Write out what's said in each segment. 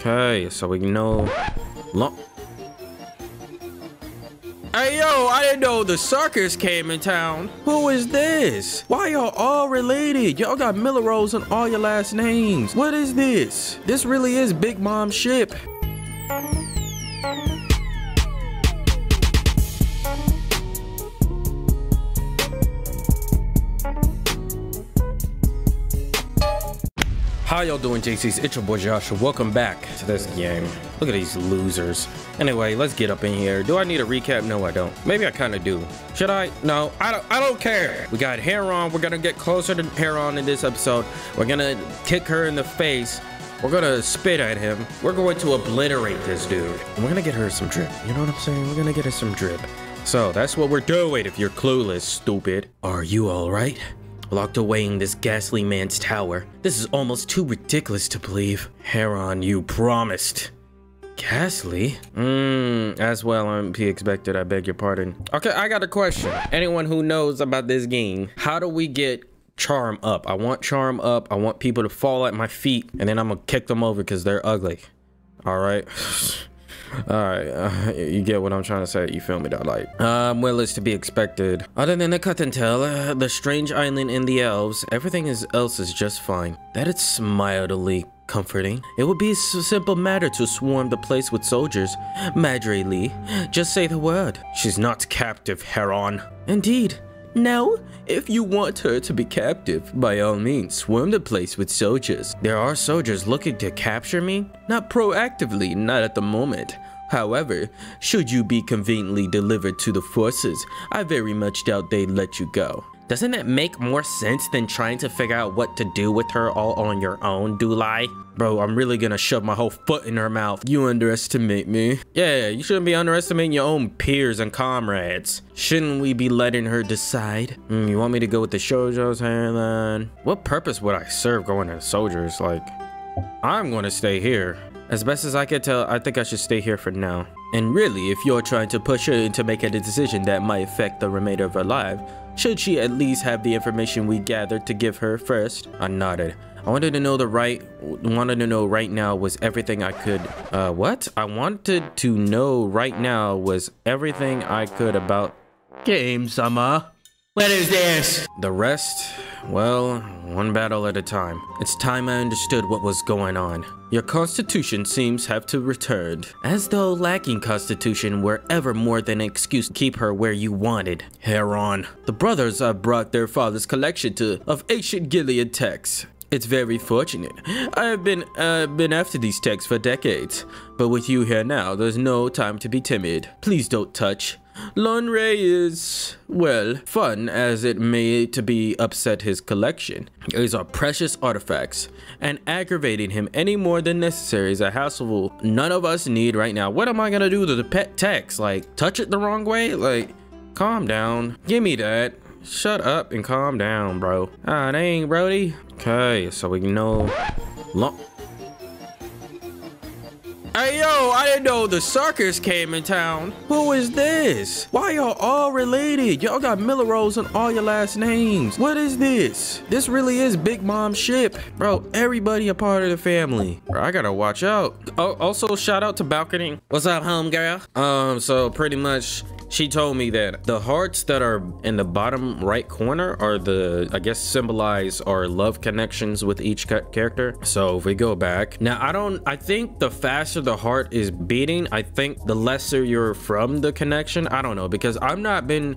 Okay, so we know. Hey yo, I didn't know the Circus came in town. Who is this? Why y'all all related? Y'all got Miller rolls on all your last names. What is this? This really is Big Mom's ship. How y'all doing, JCs? It's your boy Joshua. Welcome back to this game. Look at these losers. Anyway, let's get up in here. Do I need a recap? No, I don't. Maybe I kind of do. Should I? No, I don't care. We got Heron. We're gonna get closer to Heron in this episode. We're gonna kick her in the face. We're gonna spit at him. We're going to obliterate this dude. And we're gonna get her some drip. You know what I'm saying? We're gonna get her some drip. So that's what we're doing. If you're clueless, stupid. Are you all right? Locked away in this ghastly man's tower. This is almost too ridiculous to believe. Heron, you promised. Ghastly? As well I'm expected, I beg your pardon. Okay, I got a question. Anyone who knows about this game, how do we get charm up? I want charm up. I want people to fall at my feet, and then I'm gonna kick them over because they're ugly. All right. All right, you get what I'm trying to say. You feel me though? Like, well, it's to be expected. Other than the cut and tell, the strange island and the elves, everything else is just fine. That is mildly comforting. It would be a simple matter to swarm the place with soldiers. Madre Lee, just say the word. She's not captive, Heron. Indeed. Now, if you want her to be captive, by all means, swarm the place with soldiers. There are soldiers looking to capture me? Not proactively, not at the moment. However, should you be conveniently delivered to the forces, I very much doubt they'd let you go. Doesn't it make more sense than trying to figure out what to do with her all on your own, Dulai? Bro, I'm really gonna shove my whole foot in her mouth. You underestimate me. Yeah, you shouldn't be underestimating your own peers and comrades. Shouldn't we be letting her decide? You want me to go with the shoujo's hair then? What purpose would I serve going to soldiers? Like, I'm gonna stay here. As best as I can tell, I think I should stay here for now. And really, if you're trying to push her into making a decision that might affect the remainder of her life, should she at least have the information we gathered to give her first? I nodded. I wanted to know right now was everything I could, what? I wanted to know right now was everything I could about Game-sama. What is this? The rest? Well, one battle at a time. It's time I understood what was going on. Your constitution seems have to returned. As though lacking constitution were ever more than an excuse to keep her where you wanted. Heron. The brothers have brought their father's collection of ancient Gilead texts. It's very fortunate. I have been after these texts for decades. But with you here now, there's no time to be timid. Please don't touch. LONRE is, well, fun as it may to be upset his collection. These are precious artifacts, and aggravating him any more than necessary is a hassle none of us need right now. What am I gonna do to the pet text? Like, touch it the wrong way? Like, calm down. Give me that. Shut up and calm down, bro. Ah, dang, Brody. Okay, so we know. Hey yo, I didn't know the Circus came in town. Who is this? Why y'all all related? Y'all got Miller rolls on all your last names. What is this? This really is Big Mom's ship. Bro, everybody a part of the family. Bro, I gotta watch out. Oh, also shout out to Balcony. What's up, homegirl? So pretty much she told me that the hearts that are in the bottom right corner are I guess symbolize our love connections with each character. So if we go back now, I think the faster the heart is beating, I think the lesser you're from the connection. I don't know, because I've not been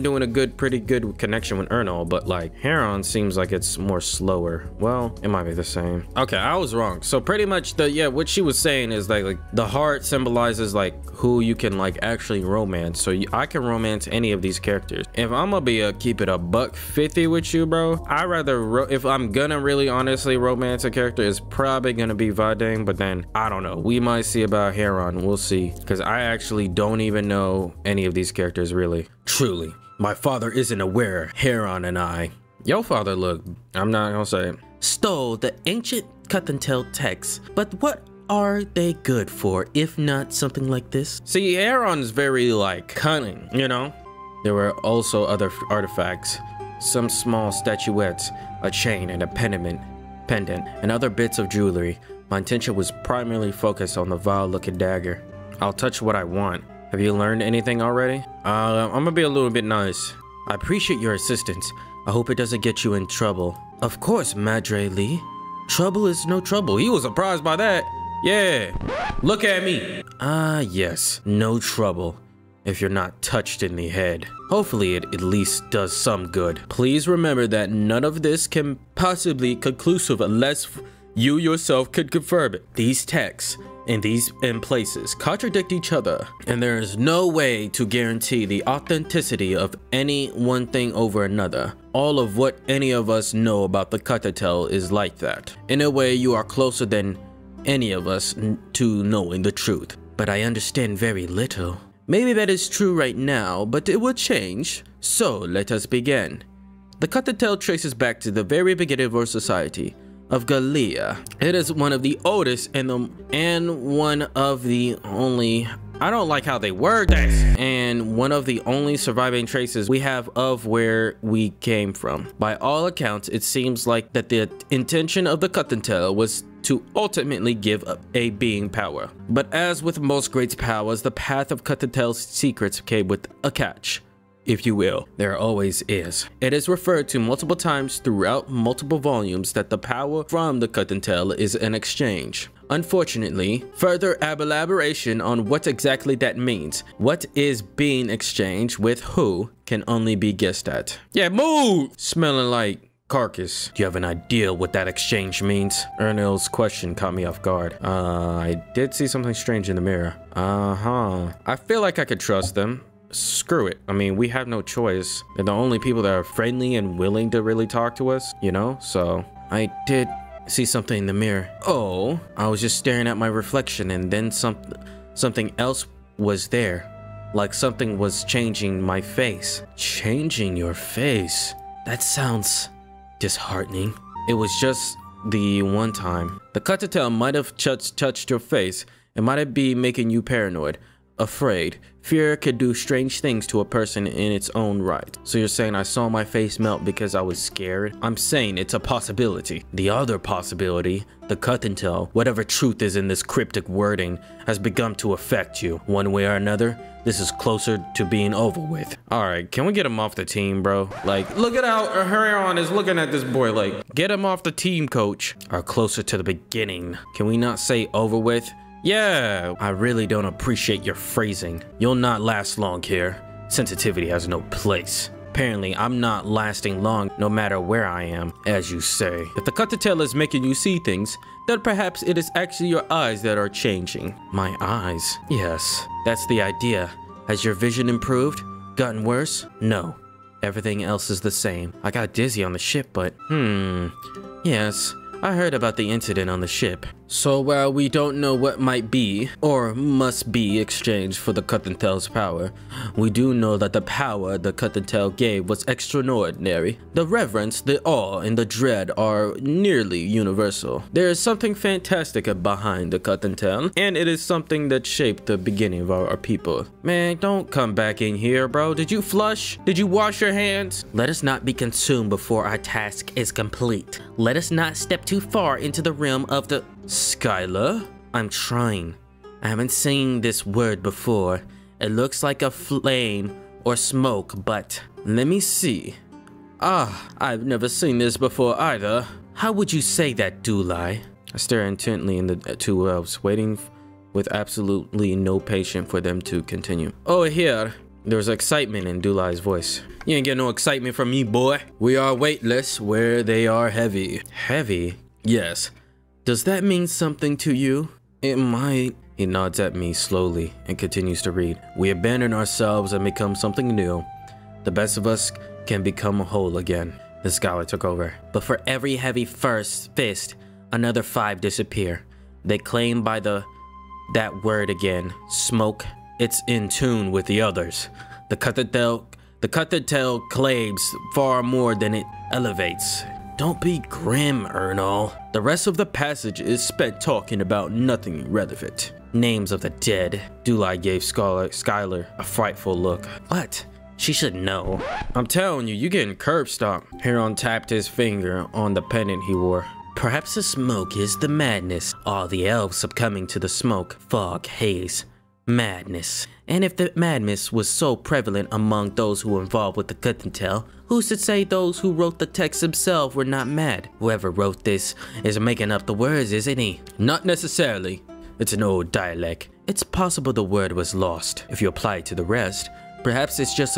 doing a pretty good connection with Ernol, but like Heron seems like it's more slower. Well, it might be the same. Okay, I was wrong. So pretty much what she was saying is like the heart symbolizes like who you can like actually romance. So I can romance any of these characters. If I'm gonna keep it a $150 with you, bro, I rather if I'm gonna really honestly romance a character, it's probably gonna be Vadang, but then I don't know. We might see about Heron. We'll see, because I actually don't even know any of these characters really. Truly, my father isn't aware. Heron and I. Your father, look, I'm not gonna say it. Stole the ancient cut and tell texts, but what are they good for if not something like this? See, Heron's very like cunning, you know? There were also other artifacts, some small statuettes, a chain and a pendant, and other bits of jewelry. My intention was primarily focused on the vile-looking dagger. I'll touch what I want. Have you learned anything already? I'm gonna be a little bit nice. I appreciate your assistance. I hope it doesn't get you in trouble. Of course, Madre Lee. Trouble is no trouble. He was surprised by that. Yeah. Look at me. Yes. No trouble. If you're not touched in the head. Hopefully it at least does some good. Please remember that none of this can possibly be conclusive unless you yourself could confirm it. These texts in places contradict each other, and there is no way to guarantee the authenticity of any one thing over another. All of what any of us know about the Catatel is like that. In a way, you are closer than any of us to knowing the truth. But I understand very little. Maybe that is true right now, but it will change. So let us begin. The Catatel traces back to the very beginning of our society of Gallia. It is one of the oldest and one of the only, I don't like how they word that, and one of the only surviving traces we have of where we came from. By all accounts, it seems like that the intention of the Catatel was to ultimately give a being power. But as with most great powers, the path of Catatel's secrets came with a catch, if you will. There always is. It is referred to multiple times throughout multiple volumes that the power from the Catatel is an exchange. Unfortunately, further elaboration on what exactly that means, what is being exchanged with who, can only be guessed at. Yeah, move! Smelling like carcass. Do you have an idea what that exchange means? Ernil's question caught me off guard. I did see something strange in the mirror. I feel like I could trust them. Screw it. I mean, we have no choice. They're the only people that are friendly and willing to really talk to us, you know? So I did see something in the mirror. Oh, I was just staring at my reflection, and then something else was there. Like something was changing my face. Changing your face? That sounds disheartening. It was just the one time. The Catatel might have touched your face. It might be making you paranoid, afraid. Fear could do strange things to a person in its own right. So you're saying I saw my face melt because I was scared? I'm saying it's a possibility. The other possibility, the Catatel, whatever truth is in this cryptic wording, has begun to affect you. One way or another, this is closer to being over with. Alright, can we get him off the team, bro? Like, look at how Harion is looking at this boy like, get him off the team, coach. Or closer to the beginning. Can we not say over with? Yeah, I really don't appreciate your phrasing. You'll not last long here. Sensitivity has no place. Apparently, I'm not lasting long no matter where I am, as you say. If the Catatel is making you see things, then perhaps it is actually your eyes that are changing. My eyes? Yes, that's the idea. Has your vision improved? Gotten worse? No. Everything else is the same. I got dizzy on the ship, but yes. I heard about the incident on the ship. So while we don't know what might be or must be exchanged for the Cuttentel's power, we do know that the power the Cuttentel gave was extraordinary. The reverence, the awe, and the dread are nearly universal. There is something fantastic behind the Cuttentel, and it is something that shaped the beginning of our people. Man, don't come back in here, bro. Did you flush? Did you wash your hands? Let us not be consumed before our task is complete. Let us not step too far into the realm of the... Skylar? I'm trying. I haven't seen this word before. It looks like a flame or smoke, but let me see. I've never seen this before either. How would you say that, Dulai? I stare intently in the two elves, waiting with absolutely no patience for them to continue. Oh, here. There was excitement in Dulai's voice. You ain't get no excitement from me, boy. We are weightless where they are heavy. Heavy? Yes. Does that mean something to you? It might. He nods at me slowly and continues to read. We abandon ourselves and become something new. The best of us can become whole again. The scholar took over. But for every heavy fist, another 5 disappear. They claim by that word again. Smoke. It's in tune with the others. The Cuttentel claims far more than it elevates. Don't be grim, Ernal. The rest of the passage is spent talking about nothing relevant. Names of the dead. Dulai gave Skylar a frightful look. What? She should know. I'm telling you, you're getting curb stomped. Heron tapped his finger on the pendant he wore. Perhaps the smoke is the madness. All the elves succumbing to the smoke, fog, haze, madness. And if the madness was so prevalent among those who were involved with the cut and tell, who's to say those who wrote the text themselves were not mad? Whoever wrote this is making up the words, isn't he? Not necessarily. It's an old dialect. It's possible the word was lost. If you apply it to the rest, perhaps it's just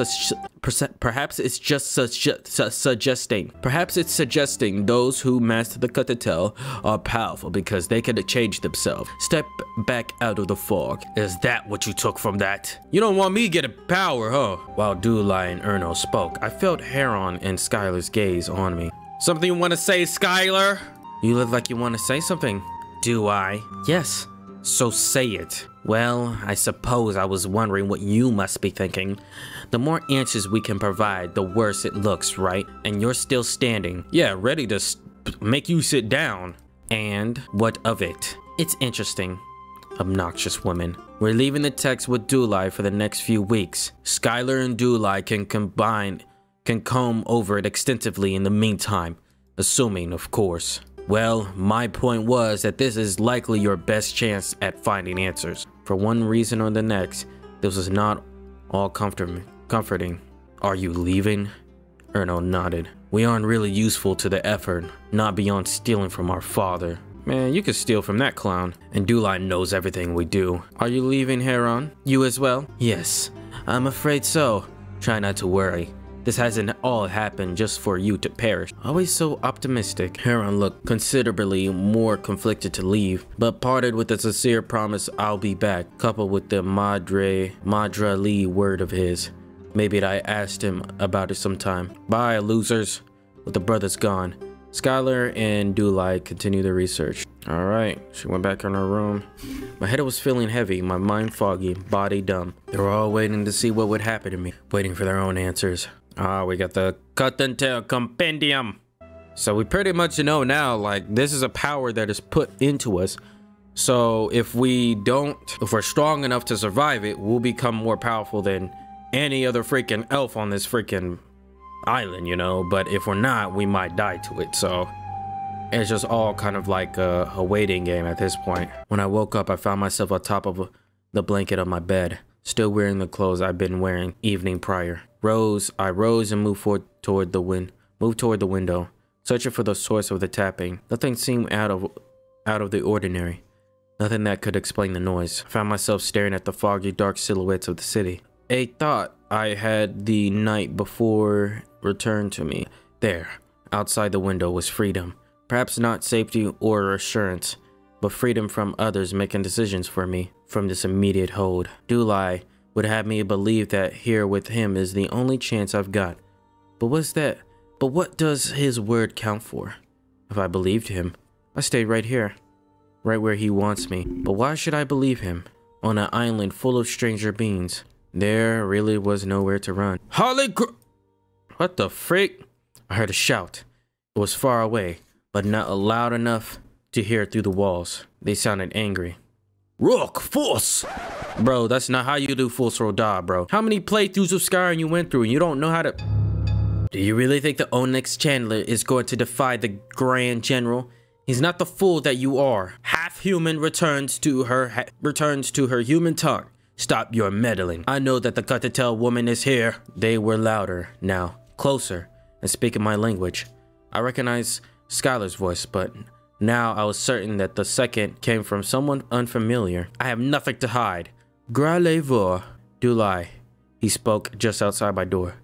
suggesting those who master the cut and tell are powerful because they can change themselves. Step back out of the fog. Is that what you took from that? You don't want me getting power, huh? While Dulai and Erno spoke, I felt Heron and Skylar's gaze on me. Something you want to say, Skylar? You look like you want to say something. Do I? Yes. So say it. Well, I suppose I was wondering what you must be thinking. The more answers we can provide, the worse it looks, right? And you're still standing. Yeah, ready to make you sit down. And what of it? It's interesting. Obnoxious woman. We're leaving the text with Dulai for the next few weeks. Skylar and Dulai can comb over it extensively in the meantime. Assuming, of course. Well, my point was that this is likely your best chance at finding answers. For one reason or the next, this was not all comforting. Are you leaving? Erno nodded. We aren't really useful to the effort, not beyond stealing from our father. Man, you could steal from that clown. And Dulai knows everything we do. Are you leaving, Heron? You as well? Yes, I'm afraid so. Try not to worry. This hasn't all happened just for you to perish. Always so optimistic. Heron looked considerably more conflicted to leave, but parted with a sincere promise I'll be back, coupled with the Madra-Lee word of his. Maybe I asked him about it sometime. Bye, losers. With the brothers gone, Skylar and Dulai continue the research. Alright, she went back in her room. My head was feeling heavy, my mind foggy, body dumb. They were all waiting to see what would happen to me, waiting for their own answers. We got the cut and tell compendium. So we pretty much know now, like, this is a power that is put into us. So if we're strong enough to survive it, we'll become more powerful than any other freaking elf on this freaking island, you know? But if we're not, we might die to it. So it's just all kind of like a waiting game at this point. When I woke up, I found myself on top of the blanket of my bed, still wearing the clothes I'd been wearing evening prior. I rose and moved toward the window, searching for the source of the tapping. Nothing seemed out of the ordinary. Nothing that could explain the noise. I found myself staring at the foggy, dark silhouettes of the city. A thought I had the night before returned to me. There, outside the window, was freedom. Perhaps not safety or assurance, but freedom from others making decisions for me from this immediate hold. Dulai would have me believe that here with him is the only chance I've got. But what does his word count for? If I believed him, I stayed right here, right where he wants me. But why should I believe him? On an island full of stranger beings, there really was nowhere to run. What the freak? I heard a shout. It was far away, but not loud enough to hear it through the walls. They sounded angry. Rook, force! Bro, that's not how you do force Roda, bro. How many playthroughs of Skyrim you went through and you don't know how to... Do you really think the Onyx Chandler is going to defy the Grand General? He's not the fool that you are. Half human returns to her human tongue. Stop your meddling. I know that the Cutatel woman is here. They were louder now, closer, and speaking my language. I recognized Skylar's voice, but now I was certain that the second came from someone unfamiliar. I have nothing to hide. Gralevor, Dulai. He spoke just outside my door.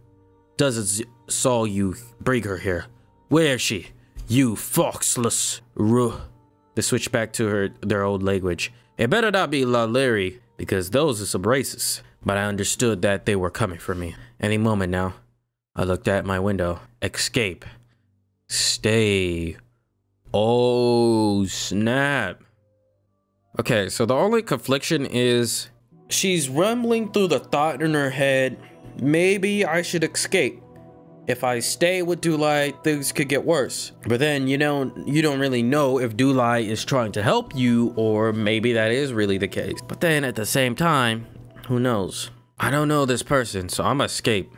Does it saw you bring her here? Where is she? You foxless They switched back to their old language. It better not be Laliri, because those are some racists. But I understood that they were coming for me. Any moment now. I looked at my window. Escape. Stay. Oh, snap. Okay, so the only confliction is she's rumbling through the thought in her head, maybe I should escape. If I stay with Dulai, things could get worse. But then, you don't really know if Dulai is trying to help you, or maybe that is really the case. But then at the same time, who knows? I don't know this person, so I'm gonna escape.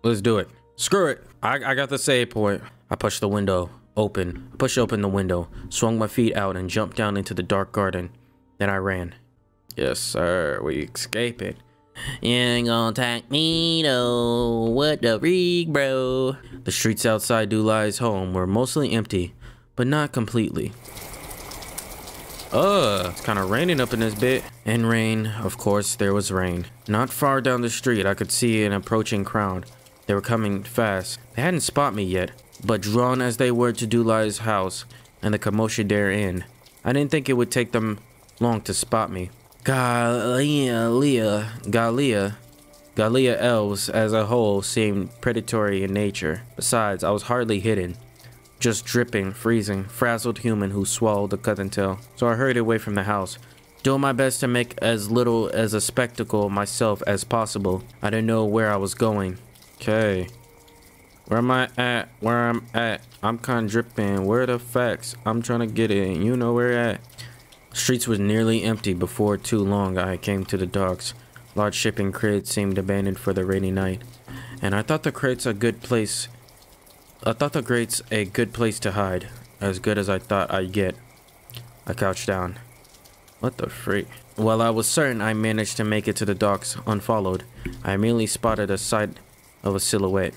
Let's do it. Screw it. I got the save point. I pushed the window open. I pushed open the window, swung my feet out, and jumped down into the dark garden. Then I ran. Yes, sir. We escaping. You ain't gonna take me, though. What the freak, bro? The streets outside Dulai's home were mostly empty, but not completely. It's kind of raining up in this bit. And rain, of course, there was rain. Not far down the street, I could see an approaching crowd. They were coming fast. They hadn't spotted me yet, but drawn as they were to Dulai's house and the commotion therein, I didn't think it would take them long to spot me. Galia elves as a whole seemed predatory in nature. Besides, I was hardly hidden. Just dripping, freezing, frazzled human who swallowed the cut and tail. So I hurried away from the house, doing my best to make as little as a spectacle of myself as possible. I didn't know where I was going. Okay. Where am I at? Where I'm at? I'm kind of dripping. Where are the facts? I'm trying to get it. You know where at? Streets was nearly empty before too long I came to the docks. Large shipping crates seemed abandoned for the rainy night. And I thought the crates a good place to hide, as good as I thought I'd get. I crouched down. What the freak? While I was certain I managed to make it to the docks unfollowed, I immediately spotted a sight of a silhouette.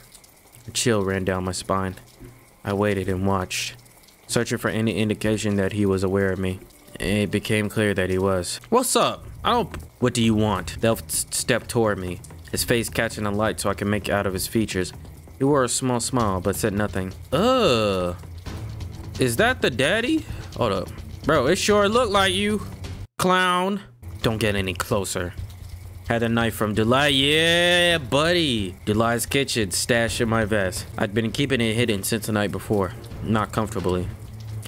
A chill ran down my spine. I waited and watched, searching for any indication that he was aware of me. It became clear that he was. What's up? What do you want? The elf stepped toward me, his face catching the light so I could make out of his features. He wore a small smile, but said nothing. Is that the daddy? Hold up. Bro, it sure looked like you, clown. Don't get any closer. Had a knife from Dulai. Yeah, buddy. Dulai's kitchen, stashed in my vest. I'd been keeping it hidden since the night before, not comfortably.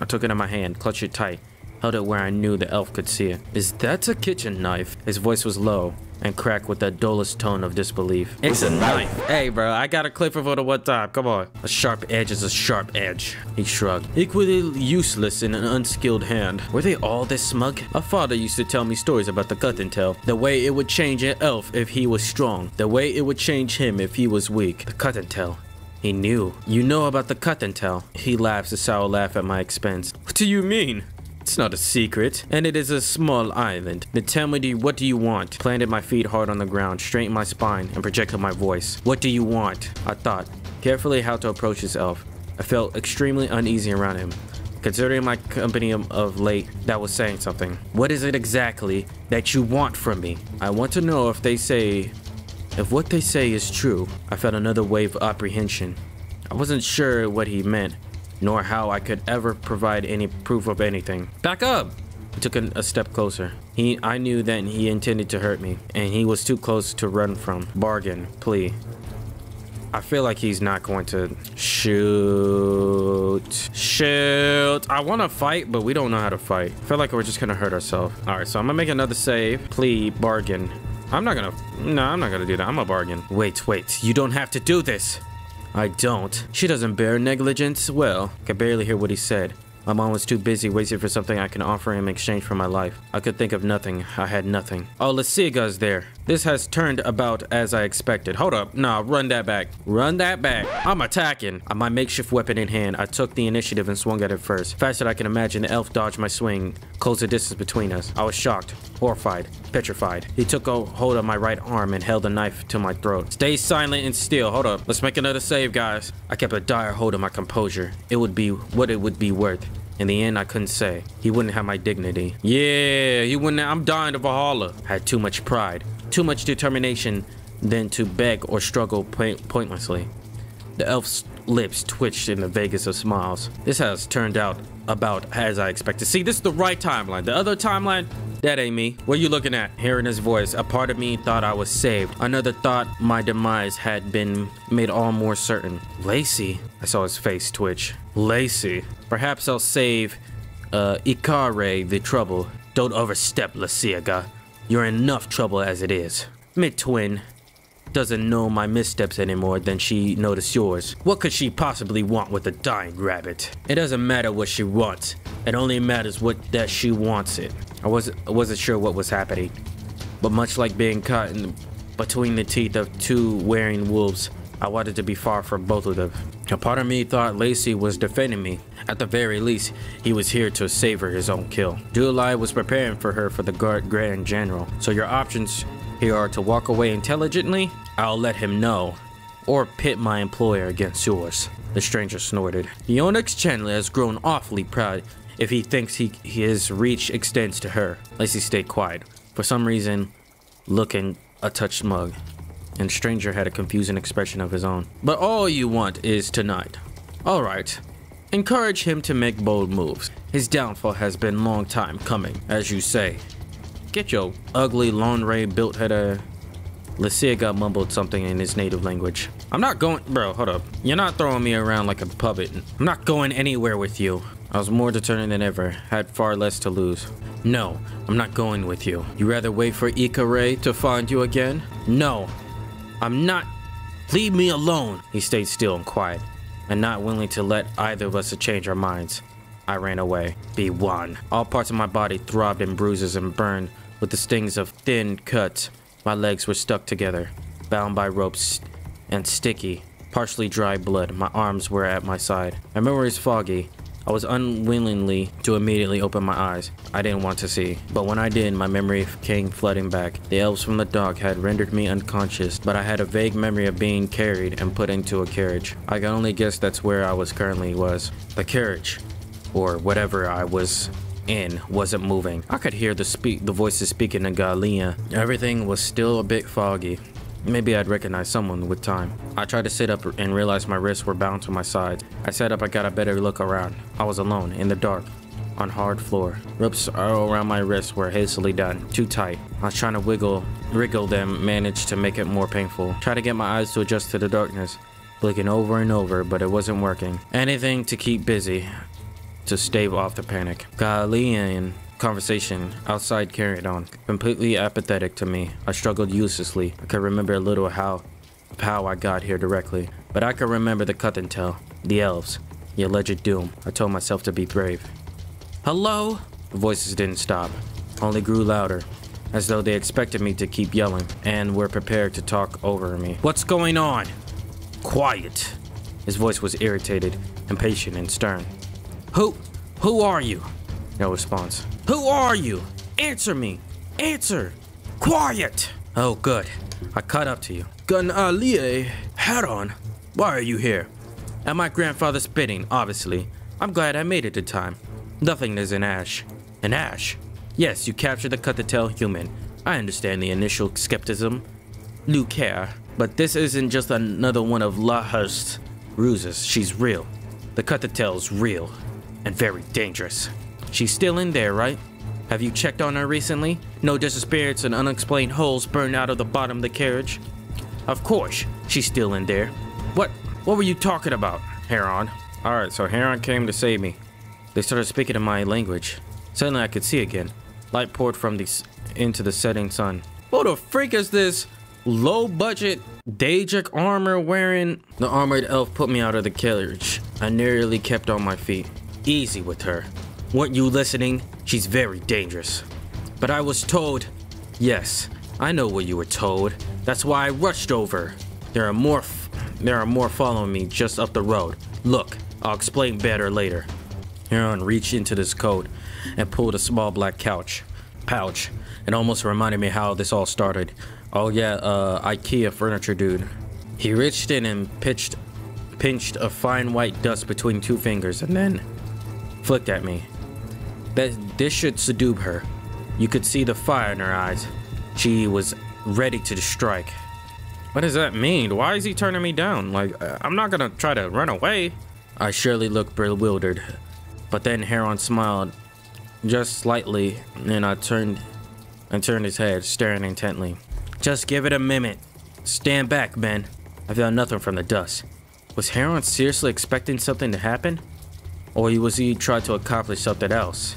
I took it in my hand, clutched it tight, held it where I knew the elf could see it. Is that a kitchen knife? His voice was low and cracked with that dullest tone of disbelief. It's a knife. Hey, bro, I got a clip of it one time. Come on. A sharp edge is a sharp edge. He shrugged. Equally useless in an unskilled hand. Were they all this smug? My father used to tell me stories about the cut and tail. The way it would change an elf if he was strong. The way it would change him if he was weak. The cut and tail. He knew. You know about the cut and tail. He laughs a sour laugh at my expense. What do you mean? It's not a secret, and it is a small island. Then tell me, what do you want? Planted my feet hard on the ground, straightened my spine, and projected my voice. What do you want? I thought carefully how to approach this elf. I felt extremely uneasy around him. Considering my company of late, that was saying something. What is it exactly that you want from me? I want to know if what they say is true. I felt another wave of apprehension. I wasn't sure what he meant, nor how I could ever provide any proof of anything. Back up! He took a step closer. I knew that he intended to hurt me, and he was too close to run from. Bargain, plea. I feel like he's not going to shoot. I want to fight, but we don't know how to fight. I feel like we're just gonna hurt ourselves. All right, so I'm gonna make another save. Plea, bargain. I'm not gonna do that. I'm gonna bargain. Wait, you don't have to do this. I don't. She doesn't bear negligence. Well, I could barely hear what he said. My mom was too busy waiting for something I can offer him in exchange for my life. I could think of nothing. I had nothing. Oh, Lasiga's there. This has turned about as I expected. Hold up. Nah, run that back. Run that back. I'm attacking. My makeshift weapon in hand, I took the initiative and swung at it first. Faster than I can imagine, the elf dodged my swing, closed the distance between us. I was shocked, horrified, petrified. He took a hold of my right arm and held the knife to my throat. Stay silent and still. Hold up. Let's make another save, guys. I kept a dire hold of my composure. It would be what it would be worth. In the end, I couldn't say. He wouldn't have my dignity. Yeah, he wouldn't. I'm dying to Valhalla. I had too much pride, too much determination than to beg or struggle pointlessly. The elf's lips twitched in the vaguest of smiles. This has turned out about as I expected. See, this is the right timeline. The other timeline, that ain't me. What are you looking at? Hearing his voice, a part of me thought I was saved. Another thought my demise had been made all more certain. Lacey. I saw his face twitch. Lacey. Perhaps I'll save Ikare the trouble. Don't overstep, Lasiaga. You're in enough trouble as it is. Mid-twin doesn't know my missteps anymore than she noticed yours. What could she possibly want with a dying rabbit? It doesn't matter what she wants. It only matters that she wants it. I wasn't sure what was happening, but much like being caught between the teeth of two wearing wolves, I wanted to be far from both of them. A part of me thought Lacey was defending me. At the very least, he was here to savor his own kill. July was preparing for her for the Grand General. So your options here are to walk away intelligently, I'll let him know, or pit my employer against yours. The stranger snorted. The Onyx Chandler has grown awfully proud if he thinks his reach extends to her. Lacey stayed quiet, for some reason looking a touch smug, and the stranger had a confusing expression of his own. But all you want is tonight. All right. Encourage him to make bold moves. His downfall has been a long time coming, as you say. Get your ugly LONRE built head. Lysiga mumbled something in his native language. I'm not going, bro, hold up. You're not throwing me around like a puppet. I'm not going anywhere with you. I was more determined than ever, had far less to lose. No, I'm not going with you. You rather wait for Ikare to find you again? No, I'm not. Leave me alone. He stayed still and quiet, and not willing to let either of us change our minds. I ran away. B1. All parts of my body throbbed in bruises and burned with the stings of thin cuts. My legs were stuck together, bound by ropes and sticky, partially dry blood. My arms were at my side. My memory is foggy. I was unwillingly to immediately open my eyes. I didn't want to see, but when I did, my memory came flooding back. The elves from the dock had rendered me unconscious, but I had a vague memory of being carried and put into a carriage. I can only guess that's where I currently was. The carriage, or whatever I was in, wasn't moving. I could hear the voices speaking in Galia. Everything was still a bit foggy. Maybe I'd recognize someone with time. I tried to sit up and realized my wrists were bound to my sides. I sat up, I got a better look around. I was alone, in the dark, on hard floor. Ropes all around my wrists were hastily done, too tight. I was trying to wriggle them, managed to make it more painful. Tried to get my eyes to adjust to the darkness, blinking over and over, but it wasn't working. Anything to keep busy, to stave off the panic. Galilean conversation outside carried on, completely apathetic to me. I struggled uselessly. I could remember a little of how I got here directly, but I could remember the cut and tell, the elves, the alleged doom. I told myself to be brave. Hello? The voices didn't stop, only grew louder, as though they expected me to keep yelling and were prepared to talk over me. What's going on? Quiet. His voice was irritated, impatient, and stern. Who are you? No response. Who are you? Answer me! Answer! Quiet! Oh, good. I caught up to you. Gun Alie, Haron, why are you here? At my grandfather's bidding, obviously. I'm glad I made it to time. Nothingness in ash. An ash? Yes, you captured the cut-to-tail human. I understand the initial skepticism. Lucaire. But this isn't just another one of Lahurst's ruses. She's real. The cut-to-tail's real. And very dangerous. She's still in there, right? Have you checked on her recently? No disappearance and unexplained holes burned out of the bottom of the carriage? Of course, she's still in there. What were you talking about, Heron? Alright, so Heron came to save me. They started speaking in my language. Suddenly I could see again. Light poured from into the setting sun. Who the freak is this low-budget Daedric armor wearing? The armored elf put me out of the carriage. I nearly kept on my feet. Easy with her. Weren't you listening? She's very dangerous. But I was told. Yes, I know what you were told. That's why I rushed over. There are more following me just up the road. Look, I'll explain better later. Heron reached into this coat and pulled a small black pouch. It almost reminded me how this all started. Oh yeah, IKEA furniture dude. He reached in and pinched a fine white dust between two fingers and then flicked at me. This should subdue her. You could see the fire in her eyes. She was ready to strike. What does that mean? Why is he turning me down? Like, I'm not gonna try to run away. I surely looked bewildered. But then Heron smiled just slightly, and turned his head, staring intently. Just give it a minute. Stand back, man. I felt nothing from the dust. Was Heron seriously expecting something to happen? Or was he trying to accomplish something else?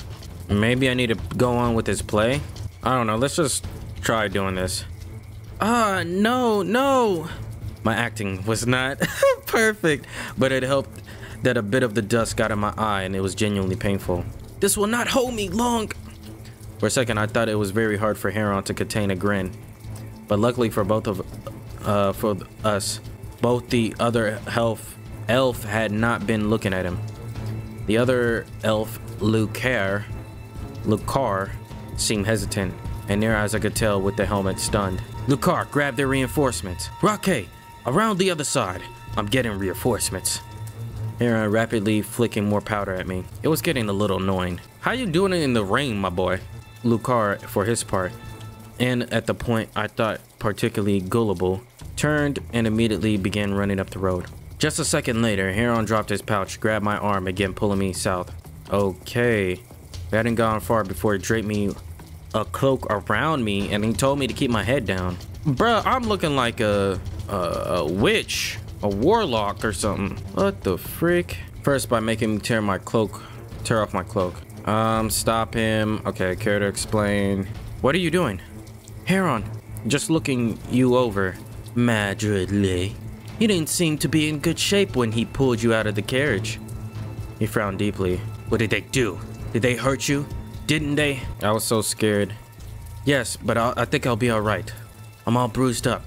Maybe I need to go on with his play? I don't know, let's just try doing this. No. My acting was not perfect, but it helped that a bit of the dust got in my eye and it was genuinely painful. This will not hold me long. For a second, I thought it was very hard for Heron to contain a grin. But luckily for both of us, Both the other elf had not been looking at him. The other elf, Lucar, seemed hesitant, and near as I could tell with the helmet stunned. Lucar, grab their reinforcements. Rocket, around the other side. I'm getting reinforcements. Heron rapidly flicking more powder at me. It was getting a little annoying. How you doing it in the rain, my boy? Lucar, for his part, and at the point I thought particularly gullible, turned and immediately began running up the road. Just a second later, Heron dropped his pouch, grabbed my arm, again pulling me south. Okay. We hadn't gone far before he draped me a cloak around me and he told me to keep my head down. Bruh, I'm looking like a witch, a warlock or something. What the frick? First by making me tear off my cloak. Stop him. Okay, care to explain? What are you doing? Heron, just looking you over. Madridly. You didn't seem to be in good shape when he pulled you out of the carriage. He frowned deeply. What did they do? Did they hurt you? Didn't they? I was so scared. Yes, but I think I'll be alright. I'm all bruised up.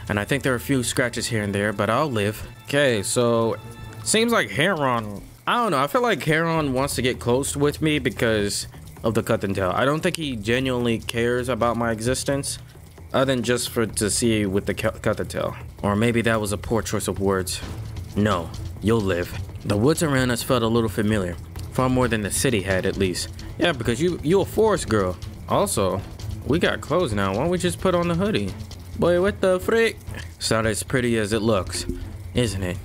And I think there are a few scratches here and there, but I'll live. Okay, so seems like Heron, I don't know, I feel like Heron wants to get close with me because of the cut and tail. I don't think he genuinely cares about my existence, other than just to see with the cut and tail. Or maybe that was a poor choice of words. No, you'll live. The woods around us felt a little familiar. Far more than the city had, at least. Yeah, because you a forest girl. Also, we got clothes now. Why don't we just put on the hoodie? Boy, what the frick? It's not as pretty as it looks, isn't it?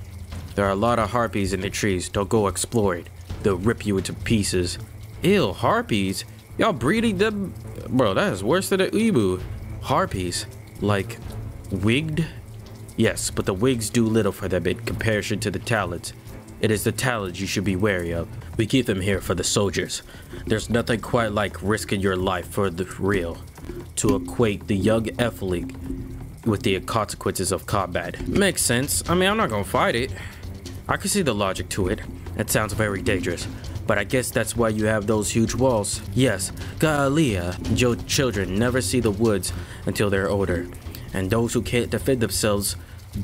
There are a lot of harpies in the trees. Don't go explore it. They'll rip you into pieces. Ew, harpies? Y'all breeding them? Bro, that is worse than an Ibu. Harpies? Like, wigged? Yes, but the wigs do little for them in comparison to the talons. It is the talons you should be wary of. We keep them here for the soldiers. There's nothing quite like risking your life for the real. To equate the young athlete with the consequences of combat. Makes sense. I mean, I'm not gonna fight it. I can see the logic to it. It sounds very dangerous, but I guess that's why you have those huge walls. Yes, Galea, your children never see the woods until they're older, and those who can't defend themselves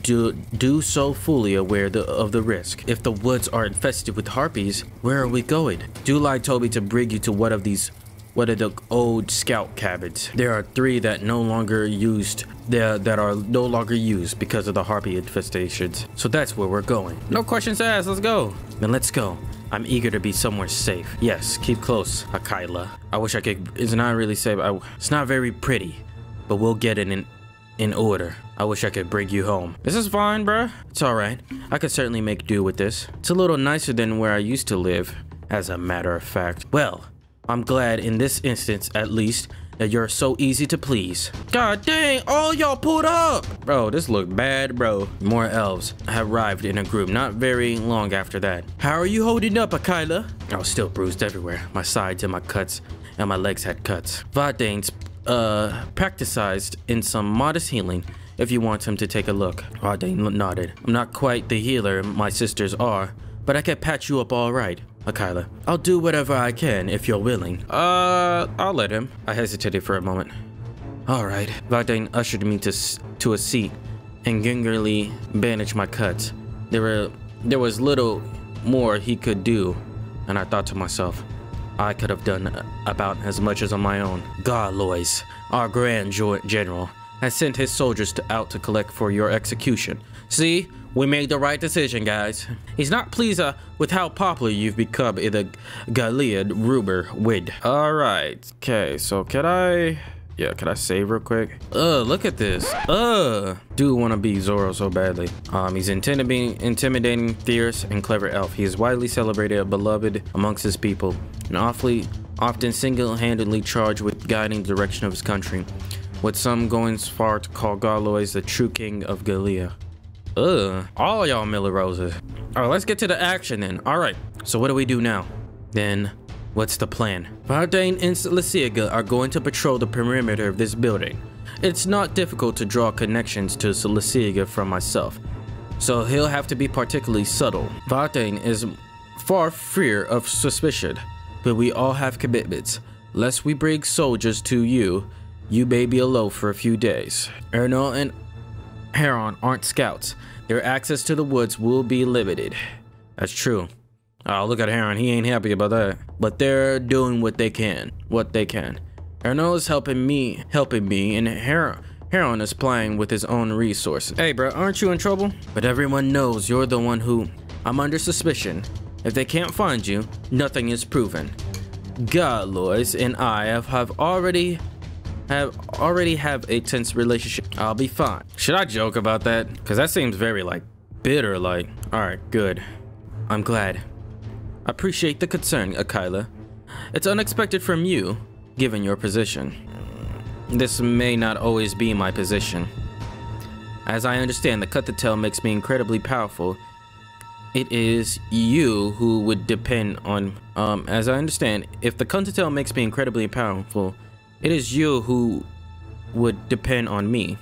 do so fully aware of the risk. If the woods are infested with harpies, where are we going? Dulai told me to bring you to one of the old scout cabins. There are 3 that are no longer used because of the harpy infestations. So that's where we're going. No questions asked, let's go. Then let's go. I'm eager to be somewhere safe. Yes, keep close, Akaila. I wish I could, it's not really safe. It's not very pretty, but we'll get it in order. I wish I could bring you home. This is fine, bruh. It's alright. I could certainly make do with this. It's a little nicer than where I used to live, as a matter of fact. Well, I'm glad in this instance, at least, that you're so easy to please. God dang, all y'all pulled up! Bro, this looked bad, bro. More elves have arrived in a group not very long after that. How are you holding up, Akaila? I was still bruised everywhere. My sides and my cuts, and my legs had cuts. Vardane's practiced in some modest healing, if you want him to take a look. Vardane nodded. I'm not quite the healer my sisters are, but I can patch you up all right. Akaila, I'll do whatever I can if you're willing. I'll let him. I hesitated for a moment. All right. Vardane ushered me to a seat and gingerly bandaged my cuts. There was little more he could do, and I thought to myself, I could have done about as much as on my own. Garlois, our Grand General, has sent his soldiers out to collect for your execution. See? We made the right decision, guys. He's not pleased with how popular you've become in the Galilean rumor wid. Alright, okay, so can I save real quick? Look at this. Do want to be Zoro so badly. He's intimidating, fierce, and clever elf. He is widely celebrated and beloved amongst his people, and often single-handedly charged with guiding the direction of his country, with some going as far to call Garlois the true king of Galea. All y'all Miller Roses. Alright, let's get to the action then. Alright, so what do we do now? Then, what's the plan? Vardane and Celestia are going to patrol the perimeter of this building. It's not difficult to draw connections to Celestia from myself, so he'll have to be particularly subtle. Vardane is far freer of suspicion, but we all have commitments. Lest we bring soldiers to you, you may be alone for a few days. Erno and Heron aren't scouts. Their access to the woods will be limited. That's true. Oh, look at Heron. He ain't happy about that. But they're doing what they can. Erno is helping me, and Heron is playing with his own resources. Hey, bro, aren't you in trouble? But everyone knows you're the one who... I'm under suspicion. If they can't find you, nothing is proven. Galois and I have already have a tense relationship. I'll be fine. Should I joke about that? Because that seems very, like, bitter, like... Alright, good. I'm glad. I appreciate the concern, Akila. It's unexpected from you, given your position. This may not always be my position. As I understand, the cut the tail makes me incredibly powerful. It is you who would depend on... as I understand, if the cut the tail makes me incredibly powerful, it is you who would depend on me.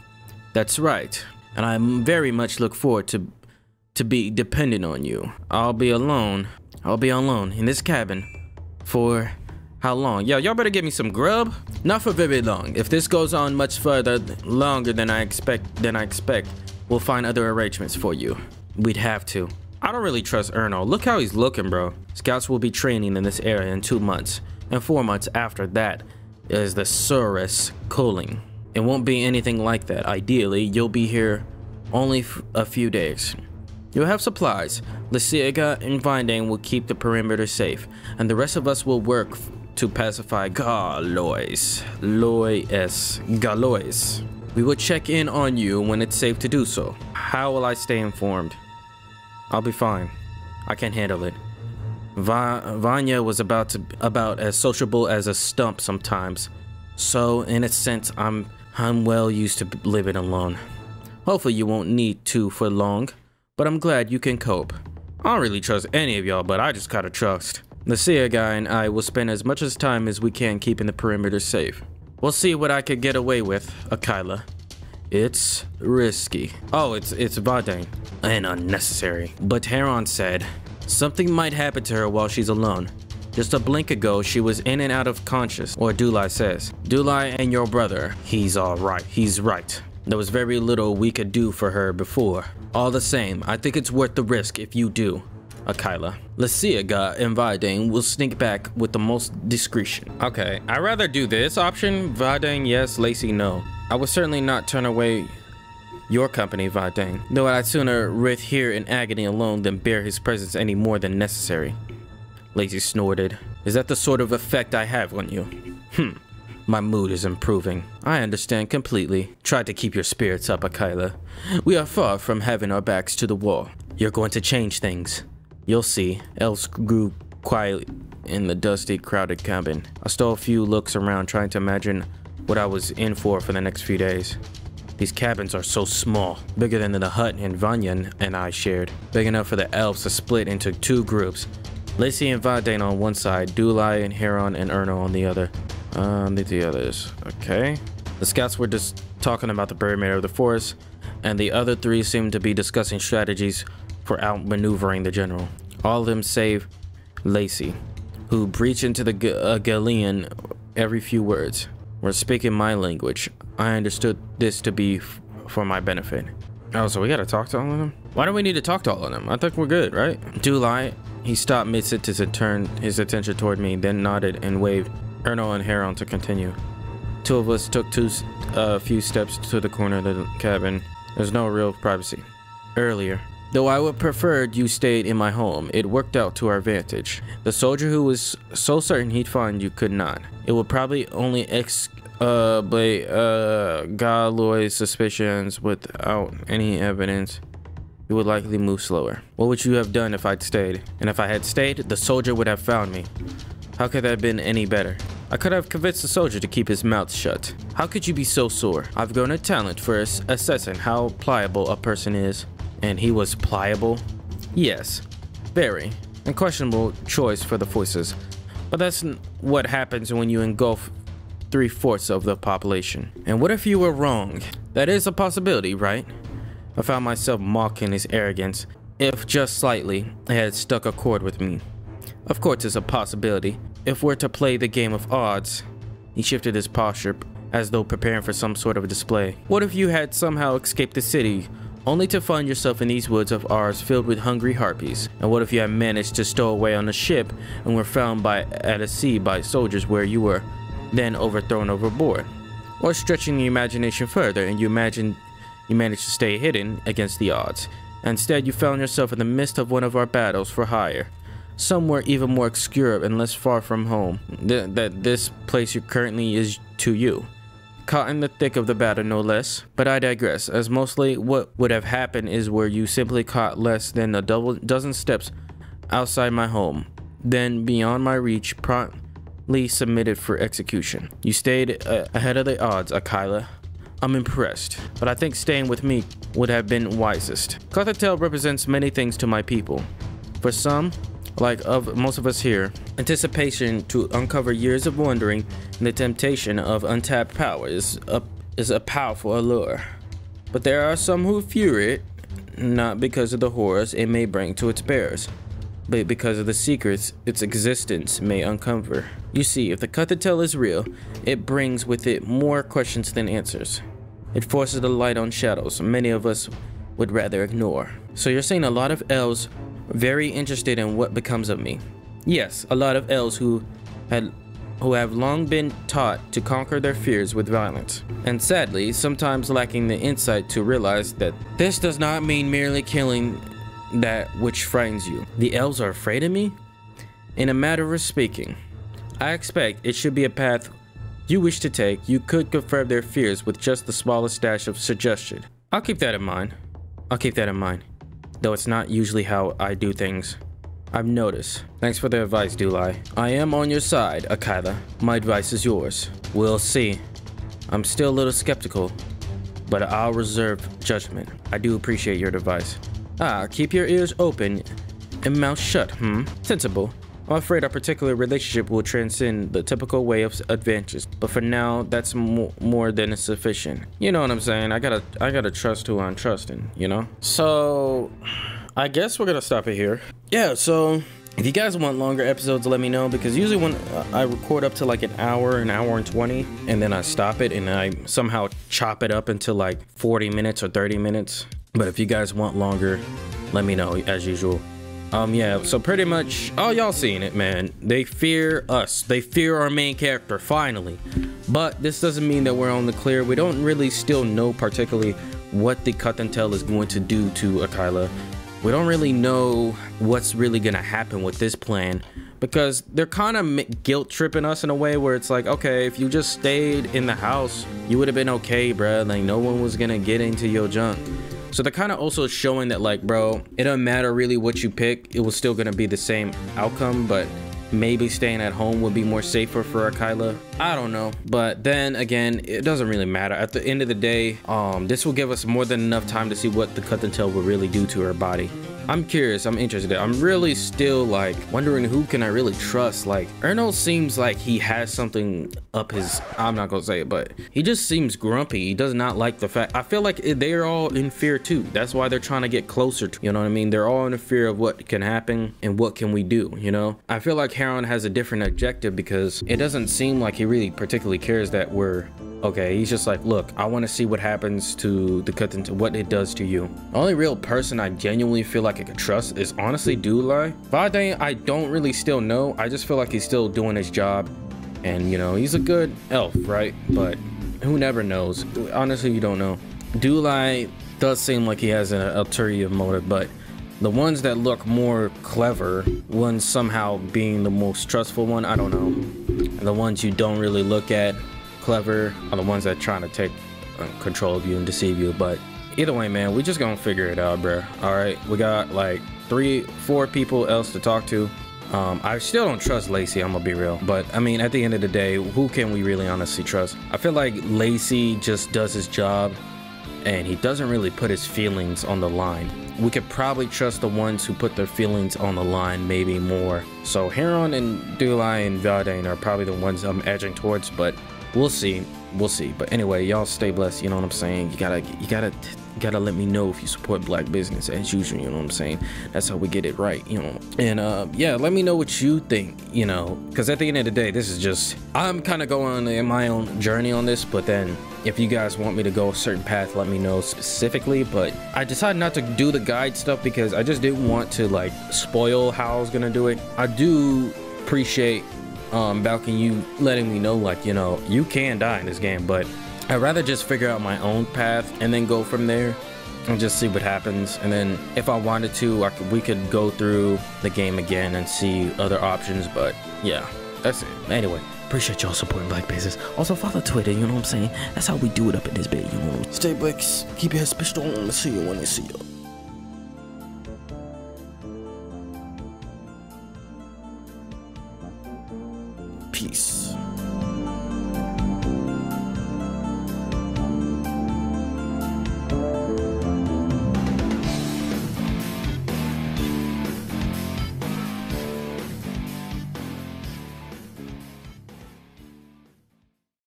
That's right. And I very much look forward to be dependent on you. I'll be alone in this cabin for how long? Yo, y'all better give me some grub. Not for very long. If this goes on much further, longer than I expect, we'll find other arrangements for you. We'd have to. I don't really trust Erno. Look how he's looking, bro. Scouts will be training in this area in 2 months, and 4 months after that is the Circus cooling. It won't be anything like that. Ideally, you'll be here only a few days. You'll have supplies. Lysiega and Vindane will keep the perimeter safe, and the rest of us will work to pacify Galois. We will check in on you when it's safe to do so. How will I stay informed? I'll be fine. I can handle it. Vanya was about as sociable as a stump sometimes, so in a sense, I'm well used to living alone. Hopefully, you won't need to for long. But I'm glad you can cope. I don't really trust any of y'all, but I just gotta trust. The Sia guy and I will spend as much time as we can keeping the perimeter safe. We'll see what I could get away with, Akila. It's risky. Oh, it's Vindane. And unnecessary. But Heron said, something might happen to her while she's alone. Just a blink ago, she was in and out of conscious, or Dulai says. Dulai and your brother, he's alright. He's right. There was very little we could do for her before. All the same, I think it's worth the risk if you do, Akila. Lysiega and Vindane will sneak back with the most discretion. Okay, I'd rather do this option. Vindane, yes. Lacey, no. I would certainly not turn away your company, Vindane. Though I'd sooner writhe here in agony alone than bear his presence any more than necessary. Lacey snorted. Is that the sort of effect I have on you? My mood is improving. I understand completely. Try to keep your spirits up, Akila. We are far from having our backs to the wall. You're going to change things. You'll see. Elves grew quietly in the dusty, crowded cabin. I stole a few looks around trying to imagine what I was in for the next few days. These cabins are so small, bigger than the hut and Vanya and I shared. Big enough for the elves to split into 2 groups. Lacey and Vindane on one side, Dulai and Heron and Erno on the other. The others. Okay. The scouts were just talking about the perimeter of the forest, and the other 3 seemed to be discussing strategies for outmaneuvering the general. All of them save Lacey, who breached into the Galilean every few words. Were speaking my language. I understood this to be for my benefit. Oh, so we gotta talk to all of them? Why don't we need to talk to all of them? I think we're good, right? Dulai, he stopped mid-sentence and turned his attention toward me, then nodded and waved Erno and Heron to continue. 2 of us took a few steps to the corner of the cabin. There's no real privacy. Earlier, though I would prefer you stayed in my home, it worked out to our advantage. The soldier who was so certain he'd find you could not. It would probably only Galois suspicions without any evidence. He would likely move slower. What would you have done if I'd stayed? And if I had stayed, the soldier would have found me. How could that have been any better? I could have convinced the soldier to keep his mouth shut. How could you be so sore? I've grown a talent for assessing how pliable a person is. And he was pliable? Yes, very. And questionable choice for the voices. But that's what happens when you engulf 3/4 of the population. And what if you were wrong? That is a possibility, right? I found myself mocking his arrogance. If just slightly, it had struck a chord with me. Of course it's a possibility. If we're to play the game of odds. He shifted his posture as though preparing for some sort of a display. What if you had somehow escaped the city, only to find yourself in these woods of ours filled with hungry harpies? And what if you had managed to stow away on a ship and were found at a sea by soldiers where you were then overthrown overboard? Or stretching the imagination further and you managed to stay hidden against the odds. Instead, you found yourself in the midst of one of our battles for hire, somewhere even more obscure and less far from home that this place you currently is to you. Caught in the thick of the battle, no less. But I digress, as mostly what would have happened is where you simply caught less than a dozen steps outside my home, then beyond my reach, promptly submitted for execution. You stayed ahead of the odds, Akila. I'm impressed, but I think staying with me would have been wisest. Cottontail represents many things to my people. For some, like most of us here, anticipation to uncover years of wandering and the temptation of untapped power is a powerful allure. But there are some who fear it, not because of the horrors it may bring to its bearers, but because of the secrets its existence may uncover. You see, if the Cottontail is real, it brings with it more questions than answers. It forces the light on shadows many of us would rather ignore. So you're saying a lot of elves very interested in what becomes of me? Yes, a lot of elves who have long been taught to conquer their fears with violence, and sadly, sometimes lacking the insight to realize that this does not mean merely killing that which frightens you. The elves are afraid of me? In a matter of speaking, I expect it should be a path you wish to take. You could confirm their fears with just the smallest dash of suggestion. I'll keep that in mind. Though it's not usually how I do things. I've noticed. Thanks for the advice, Dulai. I am on your side, Akila. My advice is yours. We'll see. I'm still a little skeptical, but I'll reserve judgment. I do appreciate your advice. Keep your ears open and mouth shut, Sensible. I'm afraid our particular relationship will transcend the typical way of adventures, but for now, that's more than sufficient. You know what I'm saying? I gotta trust who I'm trusting, you know? So, I guess we're gonna stop it here. Yeah, so, if you guys want longer episodes, let me know, because usually when I record up to like an hour and 20, and then I stop it, and I somehow chop it up into like 40 minutes or 30 minutes. But if you guys want longer, let me know, as usual. Yeah, so pretty much, oh, y'all seen it, man. They fear us. They fear our main character, finally. But this doesn't mean that we're on the clear. We don't really still know particularly what the Cottontail is going to do to Akila. We don't really know what's really gonna happen with this plan, because they're kind of guilt tripping us in a way where it's like, okay, if you just stayed in the house, you would have been okay, bruh. Like, no one was gonna get into your junk. So they're kind of also showing that, like, bro, it doesn't matter really what you pick, it was still gonna be the same outcome, but maybe staying at home would be more safer for Akila. I don't know, but then again, it doesn't really matter. At the end of the day, this will give us more than enough time to see what the Cottontail will really do to her body. I'm curious, I'm interested. I'm really still like wondering who can I really trust. Like, Erno seems like he has something up his, I'm not gonna say it, but he just seems grumpy. He does not like the fact, I feel like they're all in fear too. That's why they're trying to get closer to, you know what I mean? They're all in fear of what can happen and what can we do, you know? I feel like Heron has a different objective, because it doesn't seem like he really particularly cares that we're okay. He's just like, look, I want to see what happens to the Cottontail, what it does to you. The only real person I genuinely feel like I could trust is honestly Dulai. Vardane, I don't really still know. I just feel like he's still doing his job, and you know, he's a good elf, right? But who never knows? Honestly, you don't know. Dulai does seem like he has an ulterior motive, but the ones that look more clever, one somehow being the most trustful one, I don't know. And the ones you don't really look at clever are the ones that are trying to take control of you and deceive you. But either way, man, we just gonna figure it out, bro. All right, we got like 3-4 people else to talk to. I still don't trust Lacey, I'm gonna be real, but I mean, at the end of the day, who can we really honestly trust? I feel like Lacey just does his job and he doesn't really put his feelings on the line. We could probably trust the ones who put their feelings on the line maybe more. So Heron and Dulai and Vardane are probably the ones I'm edging towards, but we'll see. we'll see. But anyway, y'all stay blessed. You know what I'm saying? You gotta let me know if you support black business as usual. You know what I'm saying? That's how we get it right, you know. And yeah, let me know what you think, you know, because at the end of the day, this is just, I'm kind of going in my own journey on this. But then if you guys want me to go a certain path, let me know specifically. But I decided not to do the guide stuff because I just didn't want to like spoil how I was gonna do it. I do appreciate Balkan, you letting me know, like, you know, you can die in this game, but I'd rather just figure out my own path and then go from there and just see what happens. And then if I wanted to, we could go through the game again and see other options. But yeah, that's it. Anyway, appreciate y'all supporting black business. Also follow Twitter, you know what I'm saying? That's how we do it up in this bed, you know. Stay black, keep your head spitched on. See you when I see you. Peace.